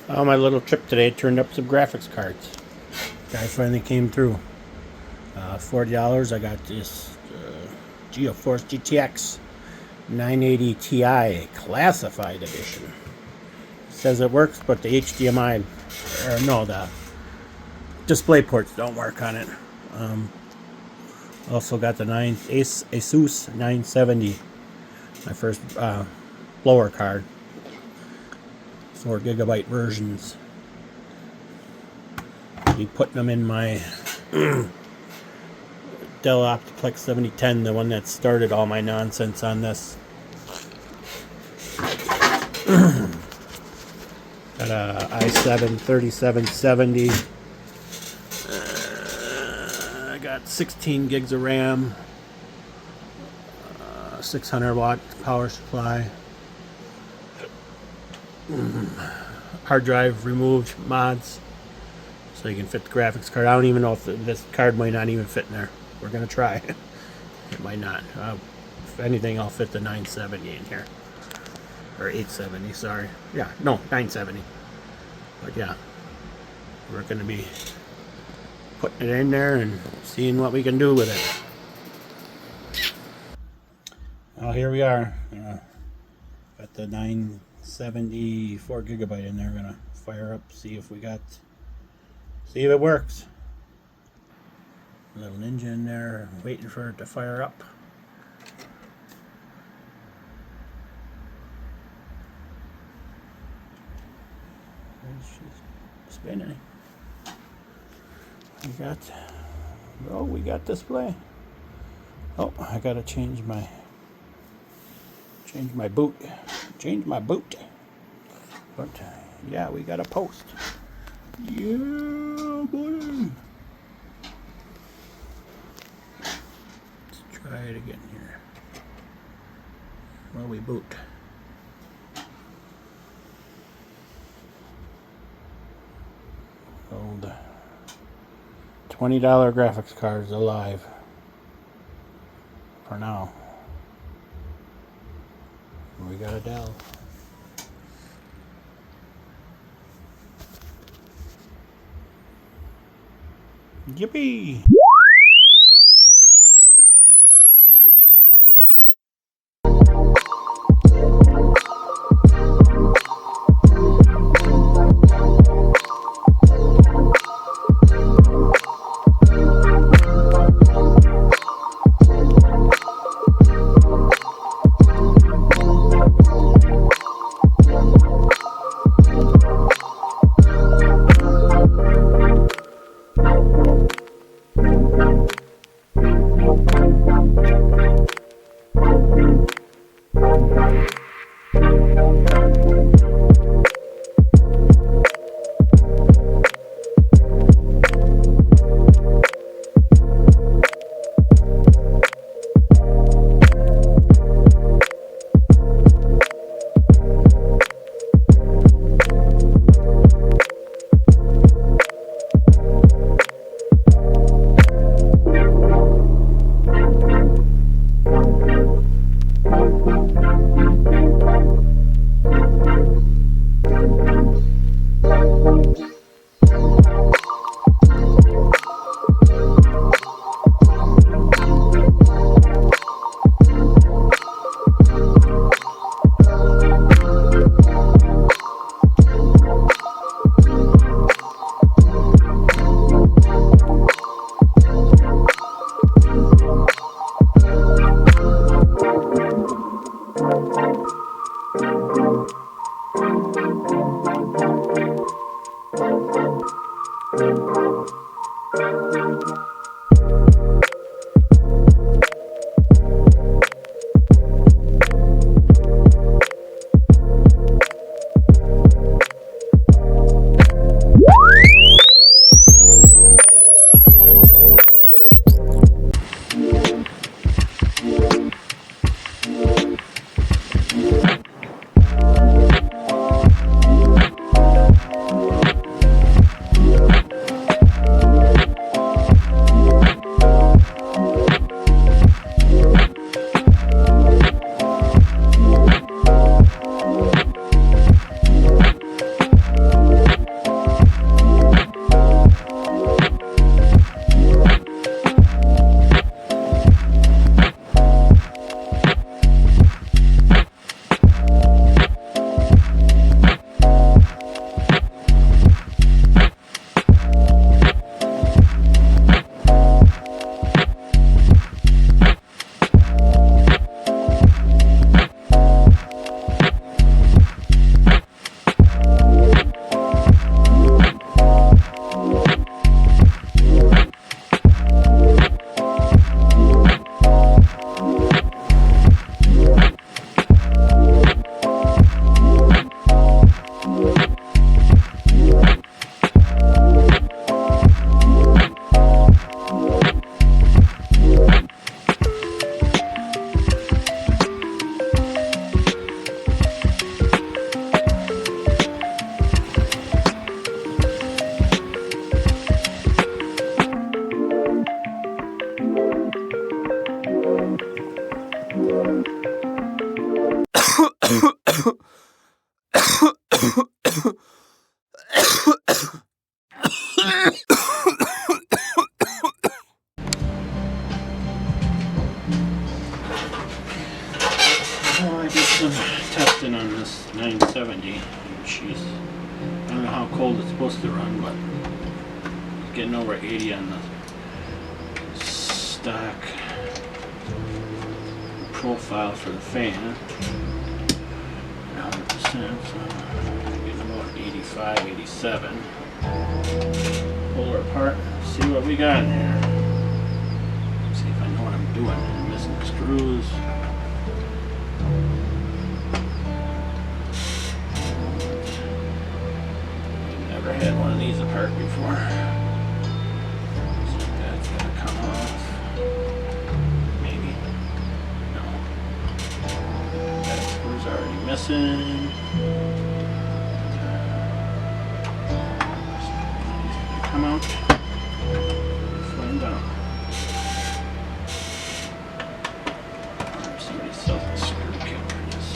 My little trip today turned up some graphics cards. Guy finally came through. $40. I got this GeForce GTX 980 Ti Classified Edition. It says it works, but the HDMI, or no, the display ports don't work on it. Also got the ASUS 970, my first blower card. 4 GB versions. I'll be putting them in my Dell Optiplex 7010, the one that started all my nonsense on this. Got a i7 3770. I got 16 gigs of RAM, 600 watt power supply. Hard drive removed, mods, so you can fit the graphics card. I don't even know if this card might not even fit in there. We're gonna try. It might not. If anything, I'll fit the 970 in here, or 870. Sorry. Yeah, no, 970. But yeah, we're gonna be putting it in there and seeing what we can do with it. Well, here we are. Got the 970 4 GB in there. Gonna fire up, see if it works. A little ninja in there, waiting for it to fire up. She's spinning. We got display. Oh, I gotta change my boot. But yeah, we got a post. Yeah, buddy. Let's try it again here. While we boot. Old $20 graphics cards alive. For now. We got a Dell. Yippee! Well, I did some testing on this 970. I don't know how cold it's supposed to run, but it's getting over 80 on the stock profile for the fan. 100%, so I'm getting about 85, 87. Pull her apart, see what we got in here. See if I know what I'm doing. I'm missing the screws. Never had one of these apart before. So that's gonna come off. Maybe. No. That screw's already missing. These gonna come out. Flame down. Somebody sells a screw kit for this.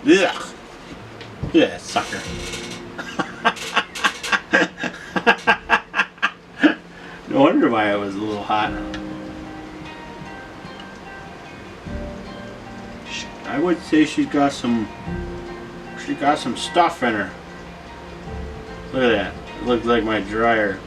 Ugh. Yeah, sucker. No wonder why it was a little hot. I would say she's got some stuff in her. Look at that. It looks like my dryer.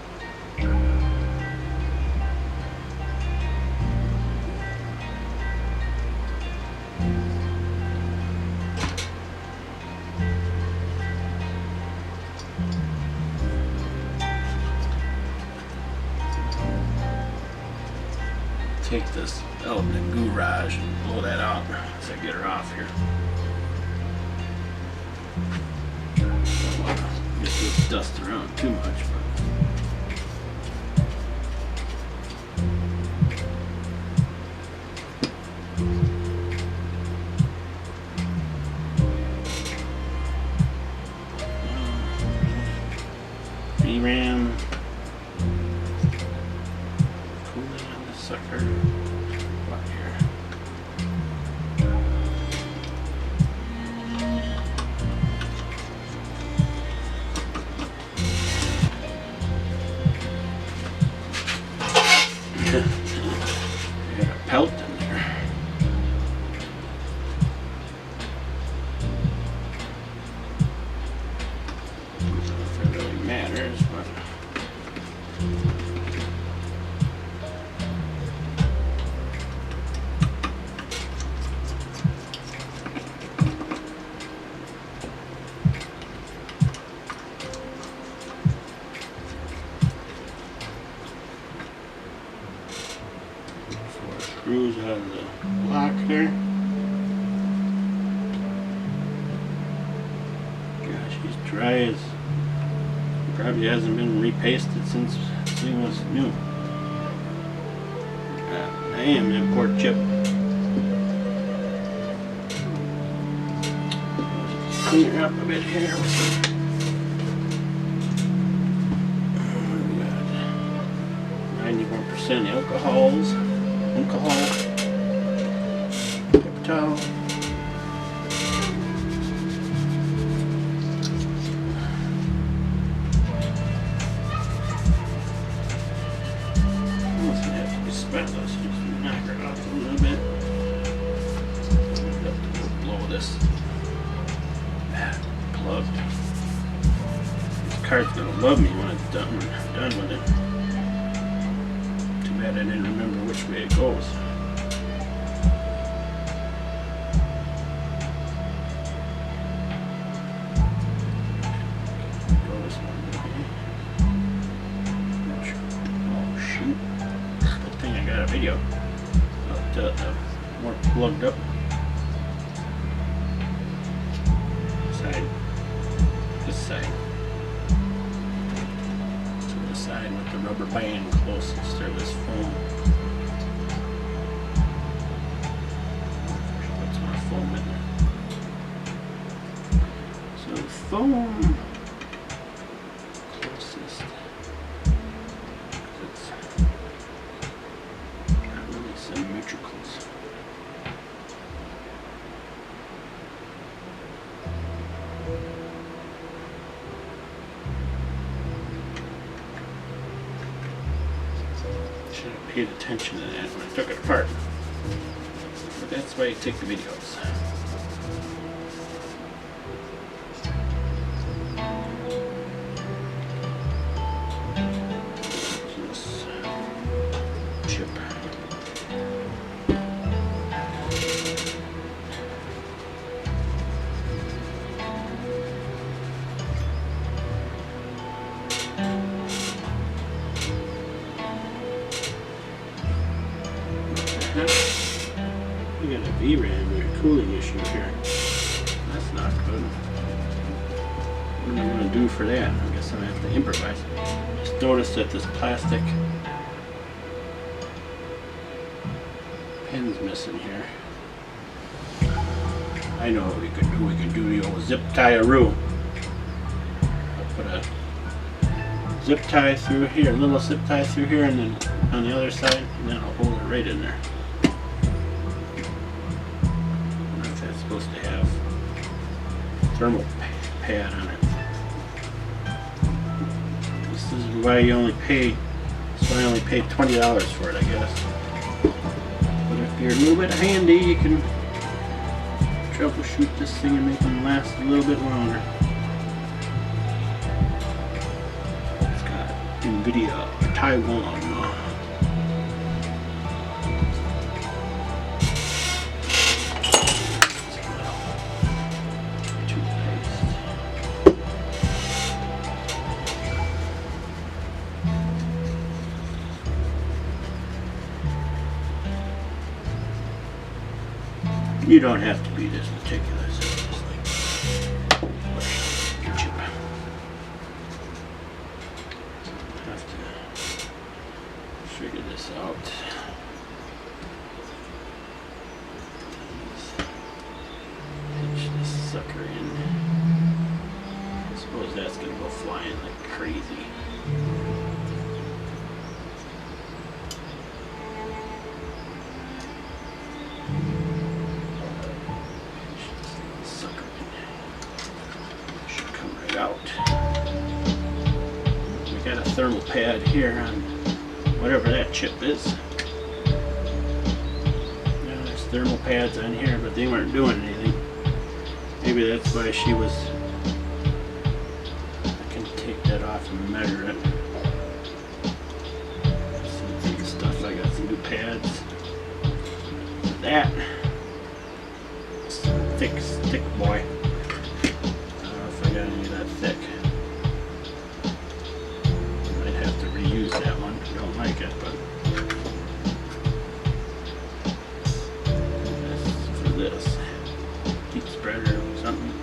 Take this out in the garage and blow that out as I get her off here. Don't want to get this dust around too much, but VRAM. Cooling on this sucker. What here? Got a pelt in there. Not if it really matters, but screws out of the block there. Gosh, he's dry as probably hasn't been repasted since this thing was new. I am import chip. clean her up a bit here with some 91% alcohol, paper towel. Doesn't have to be spent, let's just knock her off a little bit. Blow this plug. This card's gonna love me when it's done. When I'm done with it. Too bad I didn't remember which way it goes. Go this one. Oh shoot! Good thing I got a video. More plugged up. This side. To the side with the rubber band closest to this foam. Put some more foam in there. So the foam closest. It's not really symmetrical. Should have paid attention to that when I took it apart. But that's why I take the videos. This chip. We got a VRAM or a cooling issue here. That's not good. What am I going to do for that? I guess I'm going to have to improvise. Just noticed that this plastic pin's missing here. I know what we could do. We could do the old zip tie-a-roo. I'll put a zip tie through here, a little zip tie through here, and then on the other side, and then I'll hold it right in there. Supposed to have thermal pad on it. This is why I only paid $20 for it, I guess. But if you're a little bit handy, you can troubleshoot this thing and make them last a little bit longer. It's got NVIDIA Taiwan. You don't have to be this meticulous. It's just like your chip. Have to figure this out. Pinch this sucker in. I suppose that's gonna go flying like crazy. We got a thermal pad here on whatever that chip is. Yeah, there's thermal pads on here, but they weren't doing anything. Maybe that's why she was. I can take that off and measure it. Some thick stuff. I got some new pads. That. Some thick boy. I got any of that thick. Might have to reuse that one. I don't like it, but this for this heat spreader or something.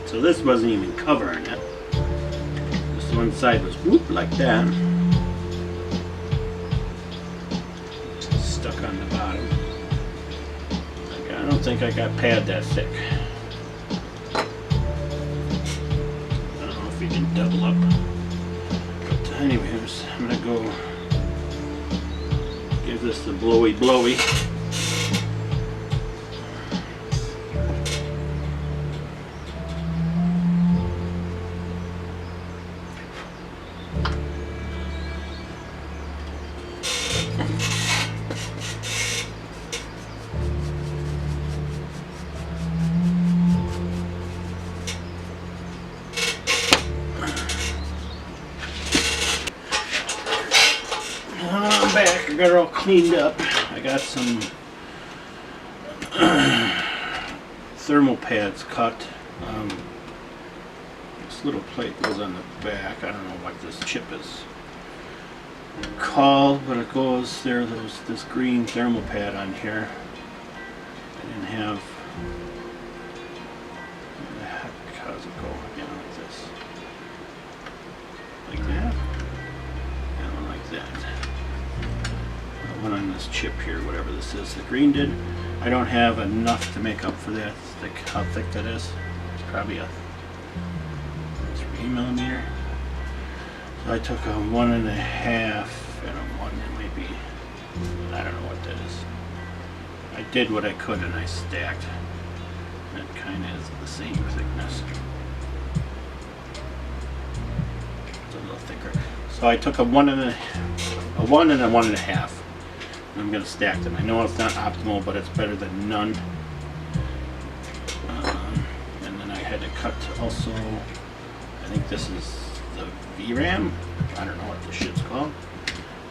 So this wasn't even covering it. This one side was whoop like that. Stuck think I got pad that thick. I don't know if you can double up. But anyways, I'm gonna go give this the blowy. I'm back. I got it all cleaned up. I got some thermal pads cut. This little plate goes on the back. I don't know what this chip is called, but it goes there. There's this green thermal pad on here. I didn't have. What the heck? How does it go? Yeah, like this. Like that. And one like that. One on this chip here, whatever this is. The green did. I don't have enough to make up for that. How thick that is. It's probably a 3mm. So I took a 1.5 and a 1. It might be. I don't know what that is. I did what I could and I stacked. That kind of is the same thickness. It's a little thicker. So I took a 1 and a 1.5. I'm going to stack them. I know it's not optimal, but it's better than none. And then I had to cut also, I think this is the VRAM. I don't know what this shit's called.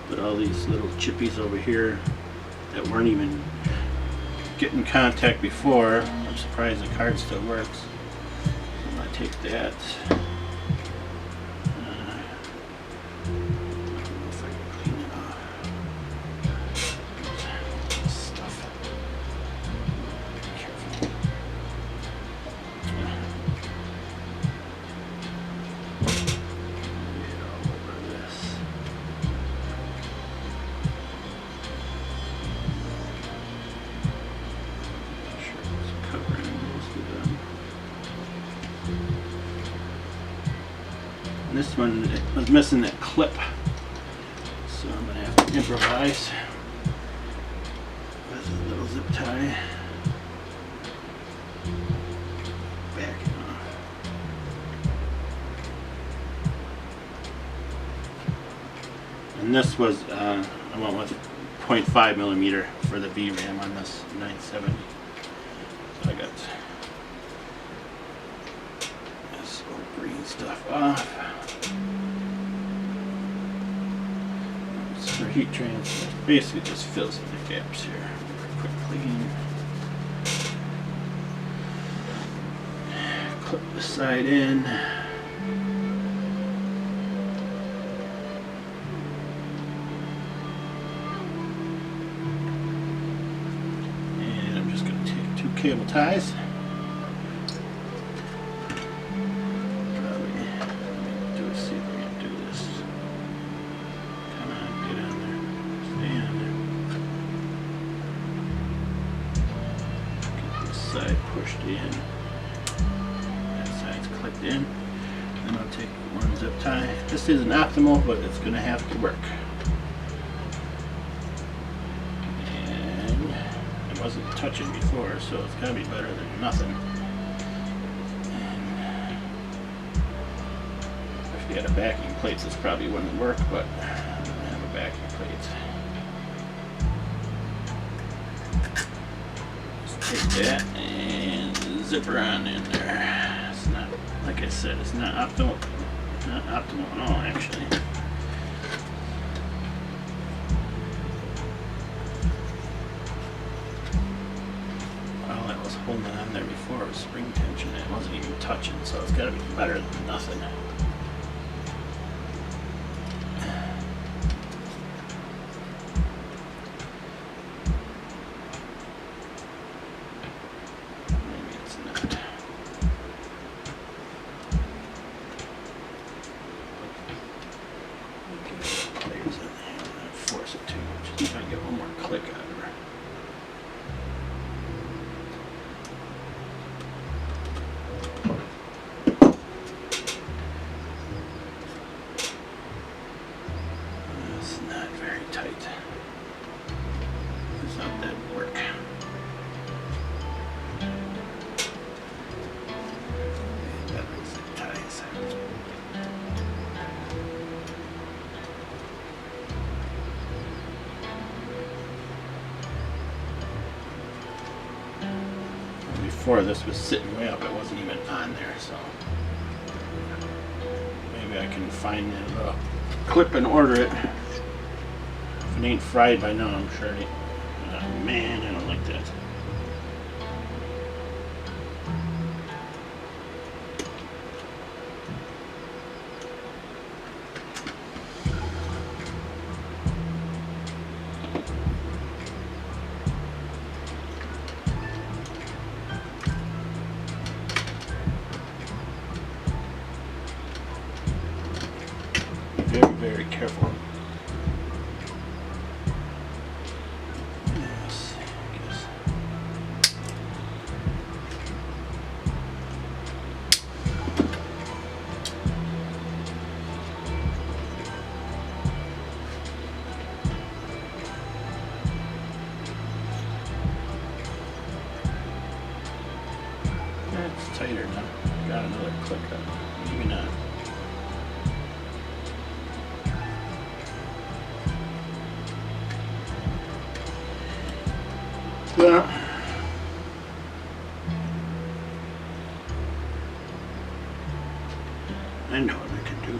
But all these little chippies over here that weren't even getting contact before. I'm surprised the card still works. I'm going to take that. This one was missing that clip, so I'm going to have to improvise with a little zip tie. Back it off. And this was, I went with 0.5mm for the VRAM on this 970. So I got this little green stuff off. For heat transfer, basically just fills in the gaps here. Quick clean. Clip the side in. And I'm just going to take 2 cable ties. Side pushed in, that side's clicked in, then I'll take one zip tie. This isn't optimal, but it's going to have to work. And it wasn't touching before, so it's got to be better than nothing. And if you had a backing plate, this probably wouldn't work, but I don't have a backing plate. Take that and zipper on in there. It's not, like I said, it's not optimal. Not optimal at all, actually. Well, that was holding on there before. It was spring tension. It wasn't even touching, so it's got to be better than nothing. before this was sitting way up, it wasn't even on there, so maybe I can find that little clip and order it. If it ain't fried by now, I'm sure it ain't. Oh man, I don't like that. Very, very careful. Yes, I guess. That's tighter now. Got another click on it. Maybe not. Well, I know what I can do.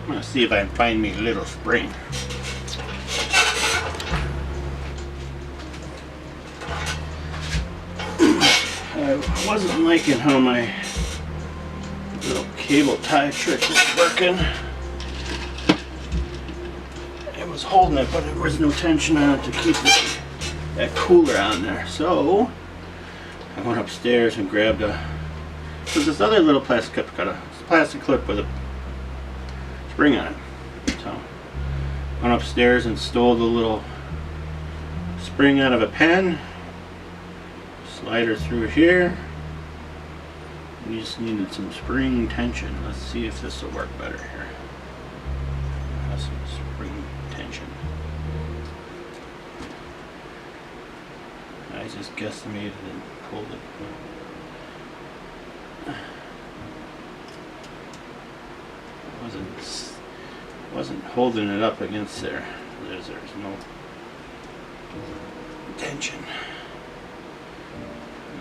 I'm gonna see if I can find me a little spring. I wasn't liking how my little cable tie trick was working. It was holding it, but there was no tension on it to keep that cooler on there. So I went upstairs and grabbed this other little plastic clip. Got a plastic clip with a spring on it. So I went upstairs and stole the little spring out of a pen. Slide her through here. We just needed some spring tension. Let's see if this will work better here. That's some spring tension. I just guesstimated and pulled it. Wasn't holding it up against there. There's no tension.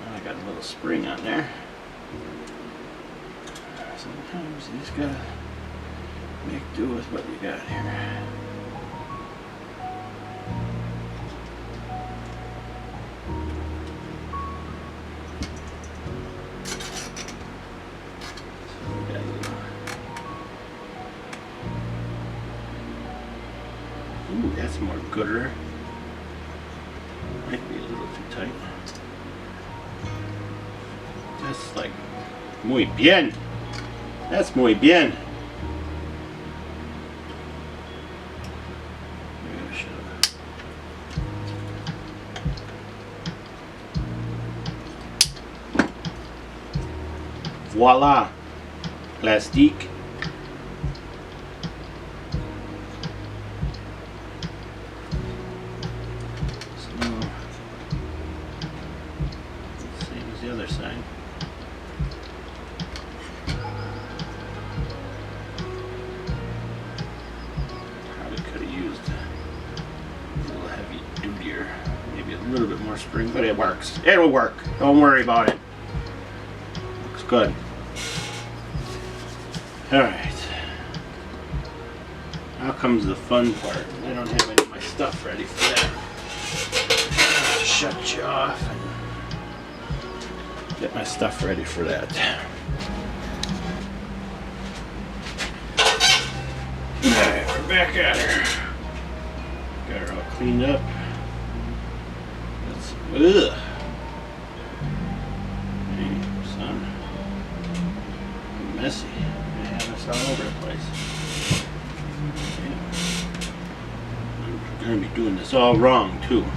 Now I got a little spring on there. Sometimes you just gotta make do with what you got here. Ooh, that's more gooder. Might be a little too tight. That's like muy bien. That's muy bien. Voila, plastique. Same as the other side. Probably could have used a little heavy dutier, maybe a little bit more spring, but it works. It'll work. Don't worry about it. Looks good. Alright. Now comes the fun part. I don't have any of my stuff ready for that. I have to shut you off and get my stuff ready for that. Alright, we're back at her. Got her all cleaned up. That's, ugh. Hey, son. Messy. All over the place. Yeah. I'm going to be doing this all wrong too. I'm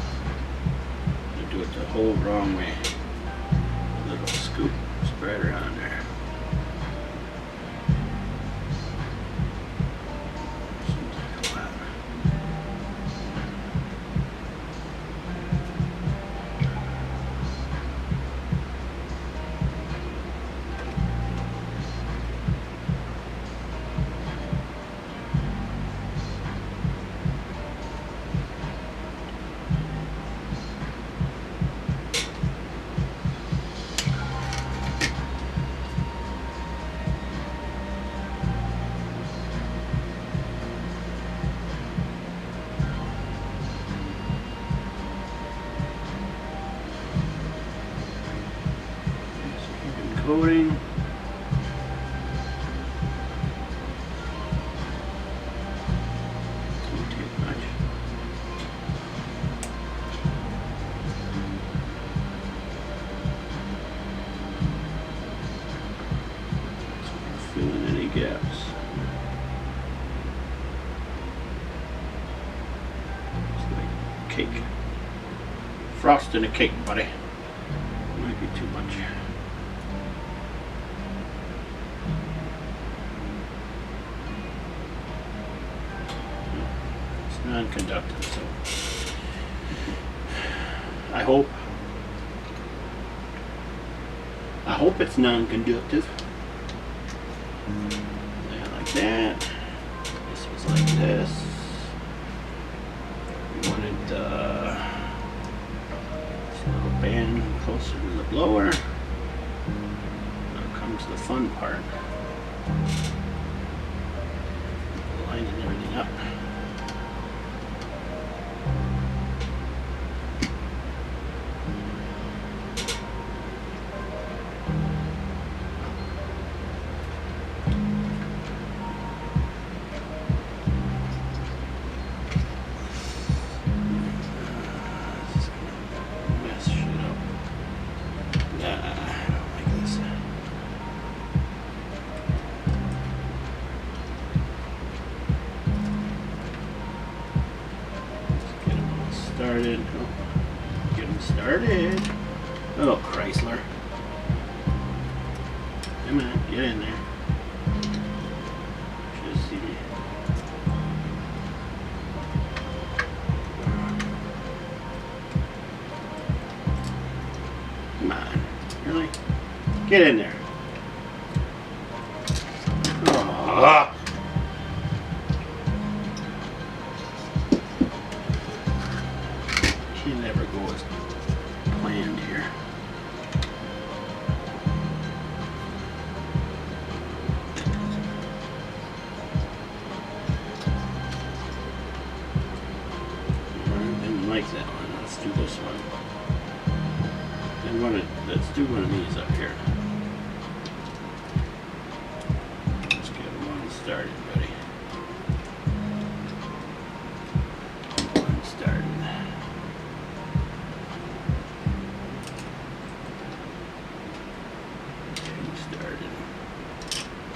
going to do it the whole wrong way. A little scoop spreader on there. coating. Don't take much. Filling any gaps. It's like cake. Frosting a cake, buddy. Might be too much. It's non-conductive, so I hope it's non-conductive. Yeah, like that. This was like this. We wanted this little band closer to the blower. Now comes the fun part. Lining everything up. Started. Oh, get them started. Oh, Chrysler. Come on, get in there. Just see me. Come on. Really? Get in there. Oh. He never goes planned here. I didn't like that one. Let's do this one. And let's do one of these up here. Let's get one started, buddy. One started.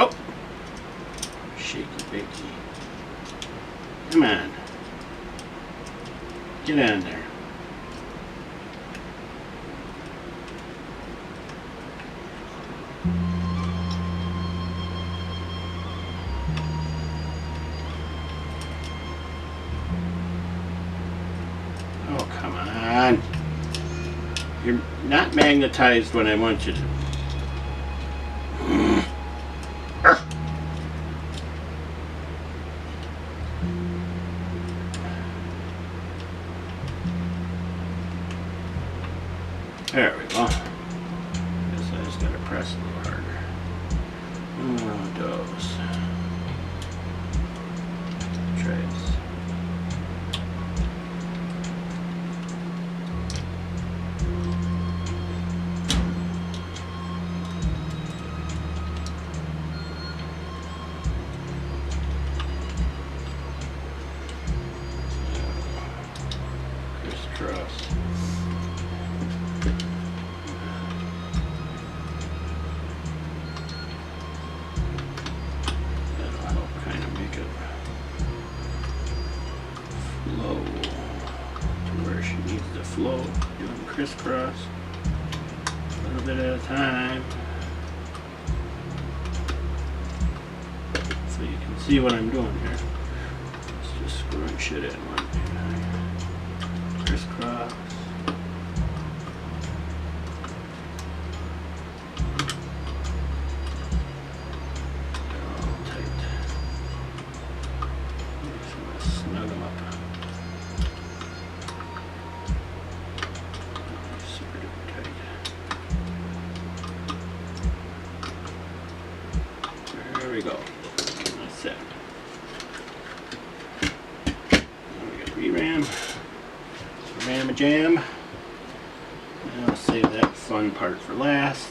Oh! Shaky bakey. Come on. Get on there. Oh, come on. You're not magnetized when I want you to. There we go. Guess I just gotta press a little harder. Oh, those. Try this. Crisscross. Flow, doing crisscross, a little bit at a time, so you can see what I'm doing here. It's just screwing shit in one. Crisscross. They're all tight. Just want to snug them up. There we go. That's set. Now we got VRAM. Ram-a-jam. I'll save that fun part for last.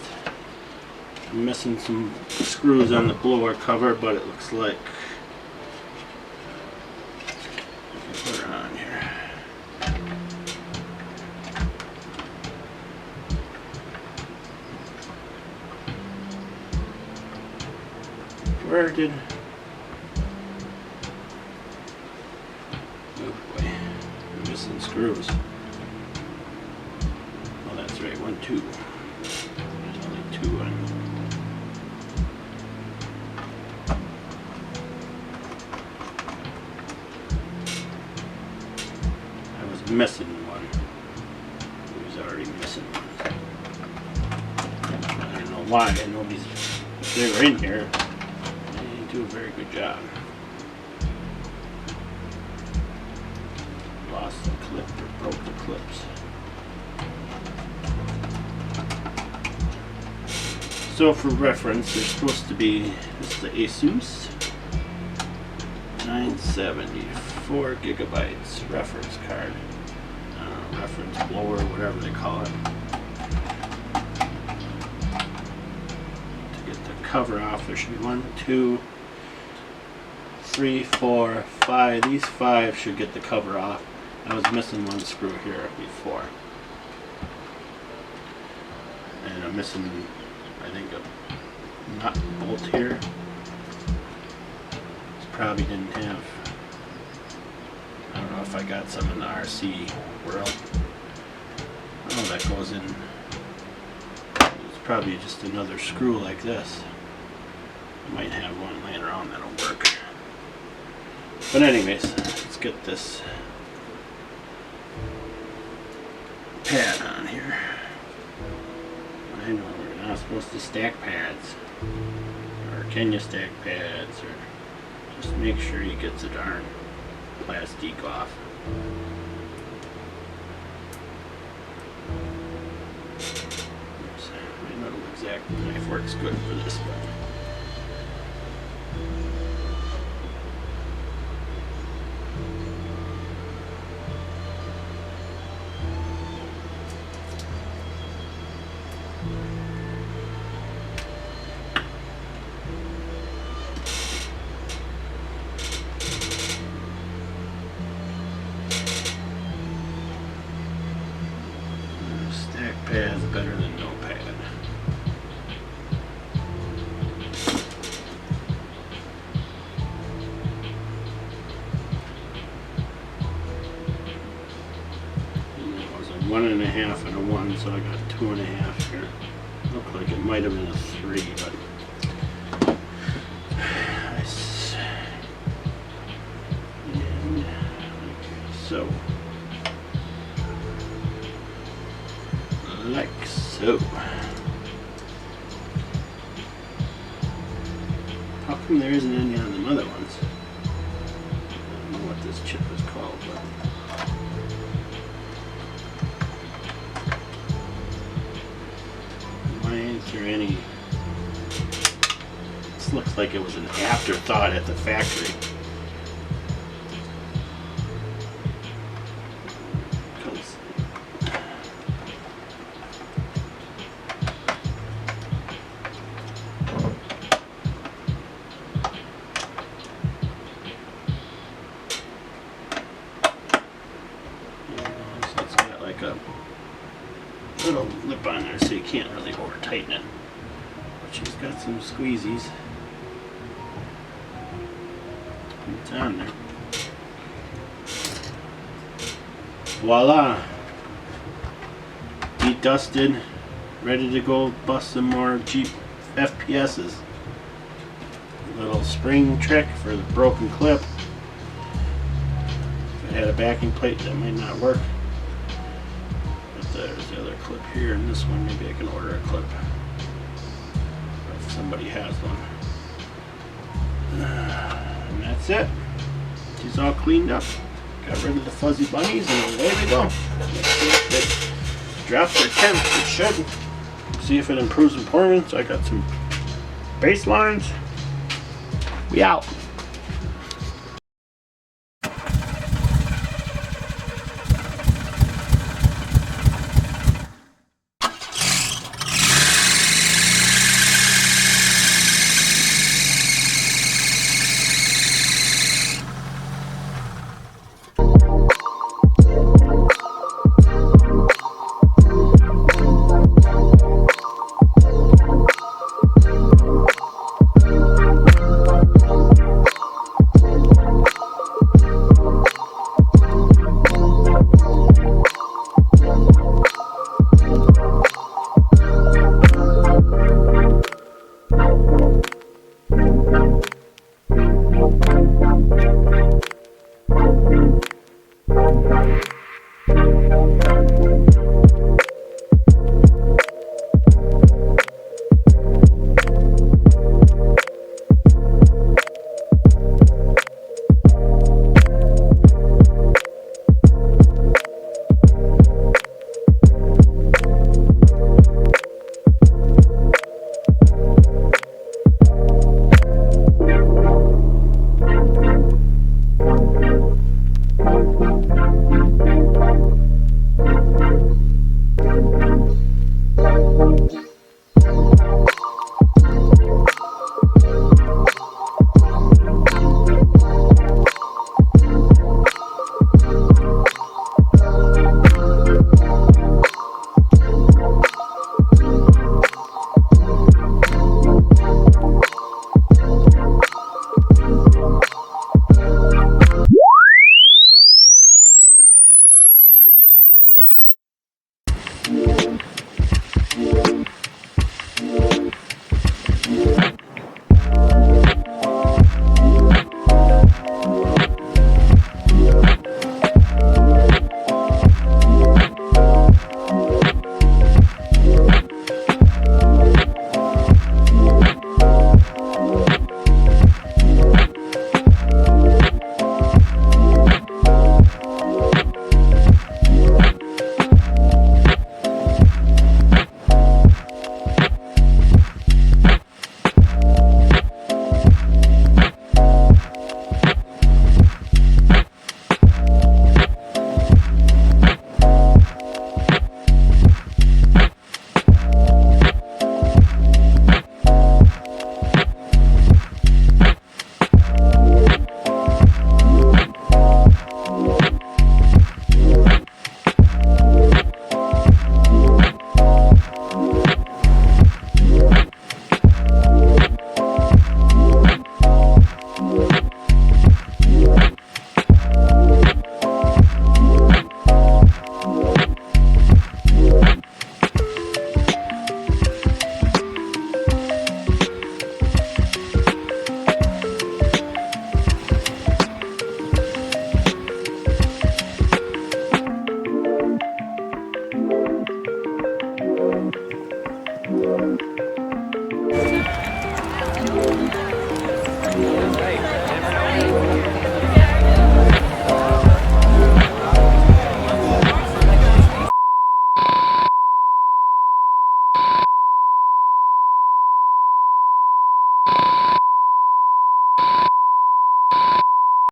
I'm missing some screws on the blower cover, but it looks like put her on here. Where did? Oh boy, I'm missing screws. Oh, that's right, 1, 2. There's only 2 on. I was missing one. He was already missing one. I don't know why. Nobody's. If they were in here, they didn't do a very good job. Lost the clip or broke the clips. So for reference, there's supposed to be, this is the ASUS 974 gigabytes reference card, reference blower, whatever they call it. To get the cover off, there should be 1, 2, 3, 4, 5. These 5 should get the cover off. I was missing one screw here before. And I'm missing, I think, a nut bolt here. This probably didn't have, I don't know if I got some in the RC world. Oh, that goes in. It's probably just another screw like this. I might have one laying around that'll work. But anyways, let's get this pad on here. I know we're not supposed to stack pads. Or can you stack pads? Or just make sure you get the darn plastic off. Oops. I know exact knife works good for this, but pad's better than no pad. It was a 1.5 and a 1, so I got 2.5 here. Looked like it might have been a 3, but so. Like so. How come there isn't any on the other ones? I don't know what this chip is called, but why ain't there any? This looks like it was an afterthought at the factory. A little lip on there, so you can't really over tighten it. But she's got some squeezies. It's on there. Voila! Dedusted, ready to go bust some more Jeep FPSs. Little spring trick for the broken clip. If it had a backing plate, that might not work. There's the other clip here, and this one, maybe I can order a clip if somebody has one. And that's it. She's all cleaned up. Got rid of the fuzzy bunnies, and away we go. Let's see if it drops their temps. It should. See if it improves performance. I got some baselines. We out.